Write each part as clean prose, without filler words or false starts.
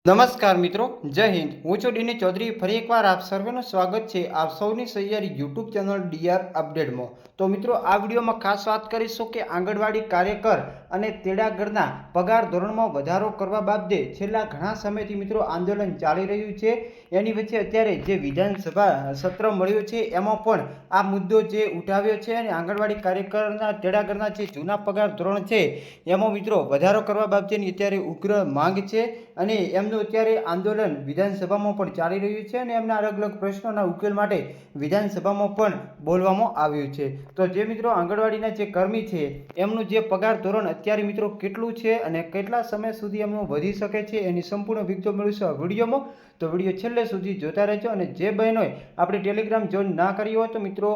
નમસ્કાર મિત્રો, જય હિન્દ। હું છું ડીની ચૌધરી। ફરી એકવાર આપ સર્વેનું સ્વાગત છે આપ સૌની સહિયારી યુટ્યુબ ચેનલ ડીઆર અપડેટમાં। તો મિત્રો, આ વિડીયોમાં ખાસ વાત કરીશું કે આંગણવાડી કાર્યકર અને તેડાગરના પગાર ધોરણમાં વધારો કરવા બાબતે છેલ્લા ઘણા સમયથી મિત્રો આંદોલન ચાલી રહ્યું છે। એની વચ્ચે અત્યારે જે વિધાનસભા સત્ર મળ્યું છે એમાં પણ આ મુદ્દો જે ઉઠાવ્યો છે અને આંગણવાડી કાર્યકરના તેડાગરના જે જૂના પગાર ધોરણ છે એમાં મિત્રો વધારો કરવા બાબતેની અત્યારે ઉગ્ર માંગ છે અને એમનું અત્યારે આંદોલન વિધાનસભામાં પણ ચાલી રહ્યું છે અને એમના અલગ અલગ પ્રશ્નોના ઉકેલ માટે વિધાનસભામાં પણ બોલવામાં આવ્યું છે। તો જે મિત્રો આંગણવાડીના જે કર્મી છે એમનું જે પગાર ધોરણ અત્યારે મિત્રો કેટલું છે અને કેટલા સમય સુધી એમનું વધી શકે છે એની સંપૂર્ણ વિગતો મેળવીશું આ વિડીયોમાં। તો વિડીયો છેલ્લે સુધી જોતા રહેજો અને જે બહેનોએ આપણી ટેલિગ્રામ જોઈન ના કરી હોય તો મિત્રો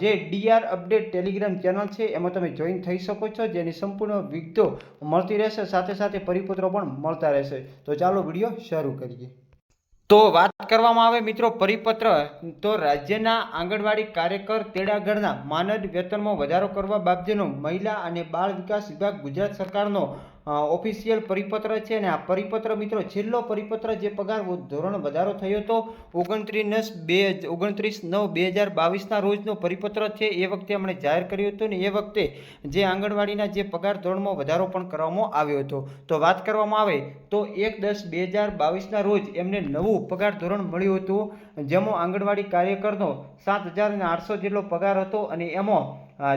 જે ડીઆર અપડેટ ટેલિગ્રામ ચેનલ છે એમાં તમે જોઈન થઈ શકો છો, જેની સંપૂર્ણ વિગતો મળતી રહેશે, સાથે સાથે પરિપત્રો પણ મળતા રહેશે। તો ચાલો વિડીયો શરૂ કરીએ। તો વાત કરવામાં આવે મિત્રો પરિપત્ર, તો રાજ્યના આંગણવાડી કાર્યકર તેડાગરના માનદ વેતનમાં વધારો કરવા બાબતેનો મહિલા અને બાળ વિકાસ વિભાગ ગુજરાત સરકારનો ઓફિશિયલ પરિપત્ર છે અને આ પરિપત્ર મિત્રો છેલ્લો પરિપત્ર જે પગાર ધોરણ વધારો થયો હતો 29/9/2022 રોજનો પરિપત્ર છે એ વખતે અમને જાહેર કર્યું હતું ને એ વખતે જે આંગણવાડીના જે પગાર ધોરણમાં વધારો પણ કરવામાં આવ્યો હતો। તો વાત કરવામાં આવે તો 1/10/2022 રોજ એમને નવું પગાર ધોરણ મળ્યું હતું, જેમાં આંગણવાડી કાર્યકરનો 7,800 જેટલો પગાર હતો અને એમાં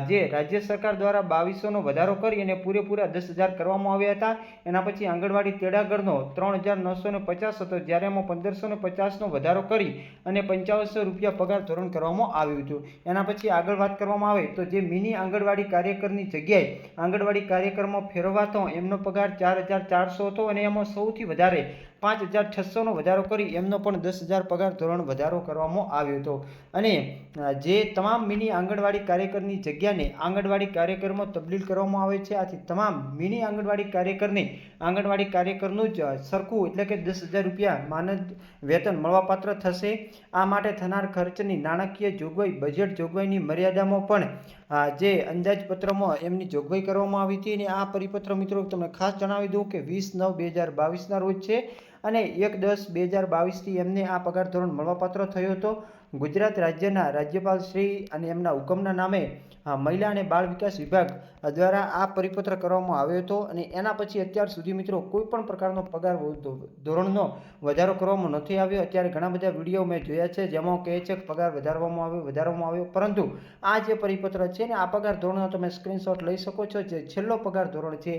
જે રાજ્ય સરકાર દ્વારા 2200નો વધારો કરી અને પૂરેપૂરા 10,000 કરવામાં આવ્યા હતા। એના પછી આંગણવાડી તેડાગરનો 3,950 હતો, જ્યારે એમાં 1,550નો વધારો કરી અને 5500 રૂપિયા પગાર ધોરણ કરવામાં આવ્યું હતું। એના પછી આગળ વાત કરવામાં આવે તો જે મિની આંગણવાડી કાર્યકરની જગ્યાએ આંગણવાડી કાર્યકરમાં ફેરવાતો એમનો પગાર 4,400 હતો અને એમાં સૌથી વધારે 5,600નો વધારો કરી એમનો પણ 10,000 પગાર ધોરણ વધારો કરવામાં આવ્યો હતો અને જે તમામ મિની આંગણવાડી કાર્યકરની જગ્યાને આંગણવાડી કાર્યકરમાં તબદીલ કરવામાં આવે છે। આથી તમામ મિની આંગણવાડી કાર્યકરને આંગણવાડી કાર્યકરનું જ સરખું એટલે કે 10,000 રૂપિયા માનદ વેતન મળવાપાત્ર થશે। આ માટે થનાર ખર્ચની નાણાકીય જોગવાઈ બજેટ જોગવાઈની મર્યાદામાં પણ જે અંદાજપત્રમાં એમની જોગવાઈ કરવામાં આવી હતી અને આ પરિપત્ર મિત્રો તમને ખાસ જણાવી દઉં કે 20/9/2022 રોજ છે અને 1/10/2022થી એમને આ પગાર ધોરણ મળવાપાત્ર થયો હતો। ગુજરાત રાજ્યના રાજ્યપાલ શ્રી અને એમના હુકમના નામે મહિલા અને બાળ વિકાસ વિભાગ દ્વારા આ પરિપત્ર કરવામાં આવ્યો હતો અને એના પછી અત્યાર સુધી મિત્રો કોઈ પણ પ્રકારનો પગાર ધોરણનો વધારો કરવામાં નથી આવ્યો। અત્યારે ઘણા બધા વિડીયો મેં જોયા છે જેમાં કહે છે કે પગાર વધારવામાં આવ્યો, પરંતુ આ જે પરિપત્ર છે ને આ પગાર ધોરણનો તમે સ્ક્રીનશોટ લઈ શકો છો, જે છેલ્લો પગાર ધોરણ છે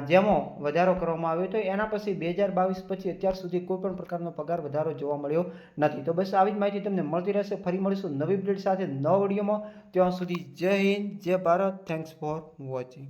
જેમાં વધારો કરવામાં આવ્યો હતો। એના પછી 2022 પછી અત્યાર સુધી કોઈ પણ પ્રકારનો પગાર વધારો જોવા મળ્યો નથી। તો બસ આવી જ માહિતી તમને મળતી રહેશે। ફરી મળીશું નવી અપડેટ સાથે નવા વિડીયોમાં। ત્યાં સુધી જય હિન્દ, જય ભારત। Thanks for watching.